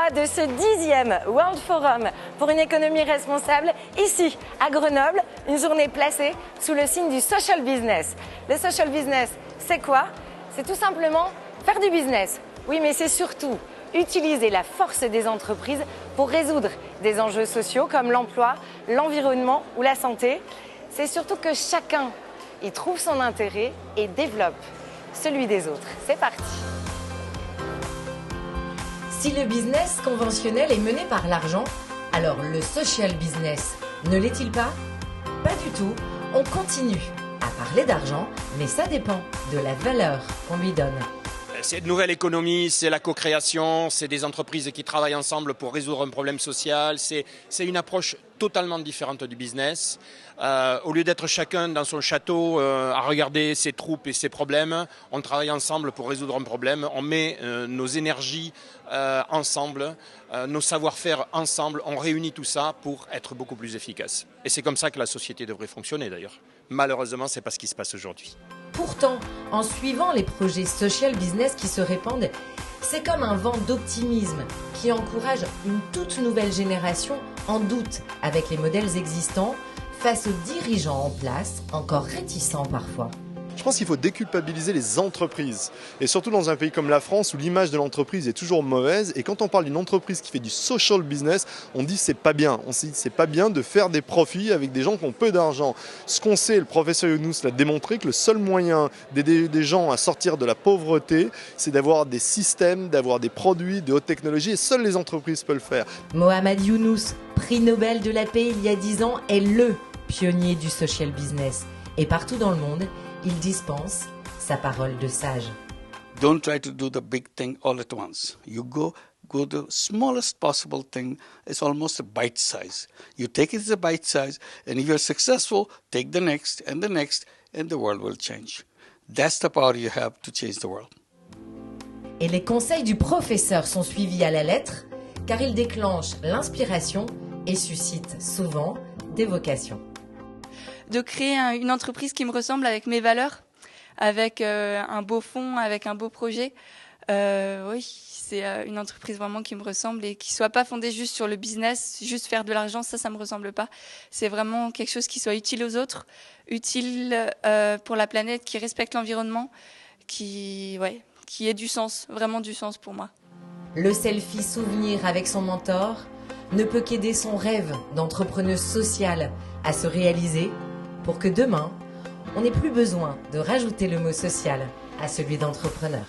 l'endroit de ce 10e World Forum pour une économie responsable, ici à Grenoble, une journée placée sous le signe du social business. Le social business, c'est quoi? C'est tout simplement faire du business. Oui, mais c'est surtout utiliser la force des entreprises pour résoudre des enjeux sociaux comme l'emploi, l'environnement ou la santé. C'est surtout que chacun y trouve son intérêt et développe celui des autres. C'est parti! Si le business conventionnel est mené par l'argent, alors le social business ne l'est-il pas? Pas du tout. On continue à parler d'argent, mais ça dépend de la valeur qu'on lui donne. C'est une nouvelle économie, c'est la co-création, c'est des entreprises qui travaillent ensemble pour résoudre un problème social. C'est une approche totalement différente du business. Au lieu d'être chacun dans son château à regarder ses troupes et ses problèmes, on travaille ensemble pour résoudre un problème. On met nos énergies ensemble, nos savoir-faire ensemble. On réunit tout ça pour être beaucoup plus efficace. Et c'est comme ça que la société devrait fonctionner d'ailleurs. Malheureusement, c'est pas ce qui se passe aujourd'hui. Pourtant, en suivant les projets social business qui se répandent, c'est comme un vent d'optimisme qui encourage une toute nouvelle génération en doute avec les modèles existants face aux dirigeants en place, encore réticents parfois. Je pense qu'il faut déculpabiliser les entreprises. Et surtout dans un pays comme la France où l'image de l'entreprise est toujours mauvaise. Et quand on parle d'une entreprise qui fait du social business, on dit c'est pas bien. On se dit c'est pas bien de faire des profits avec des gens qui ont peu d'argent. Ce qu'on sait, le professeur Younous l'a démontré, que le seul moyen d'aider des gens à sortir de la pauvreté, c'est d'avoir des systèmes, d'avoir des produits de haute technologie. Et seules les entreprises peuvent le faire. Mohamed Younous, prix Nobel de la paix il y a 10 ans, est le pionnier du social business. Et partout dans le monde, il dispense sa parole de sage. Don't try to do the big thing all at once. You go the smallest possible thing. It's almost a bite size. You take it as a bite size, and if you're successful, take the next, and the world will change. That's the power you have to change the world. Et les conseils du professeur sont suivis à la lettre, car ils déclenchent l'inspiration et suscitent souvent des vocations. De créer une entreprise qui me ressemble avec mes valeurs, avec un beau fond, avec un beau projet. Oui, c'est une entreprise vraiment qui me ressemble et qui soit pas fondée juste sur le business, juste faire de l'argent, ça me ressemble pas. C'est vraiment quelque chose qui soit utile aux autres, utile pour la planète, qui respecte l'environnement, qui ait du sens, vraiment du sens pour moi. Le selfie souvenir avec son mentor ne peut qu'aider son rêve d'entrepreneuse sociale à se réaliser pour que demain, on n'ait plus besoin de rajouter le mot social à celui d'entrepreneur.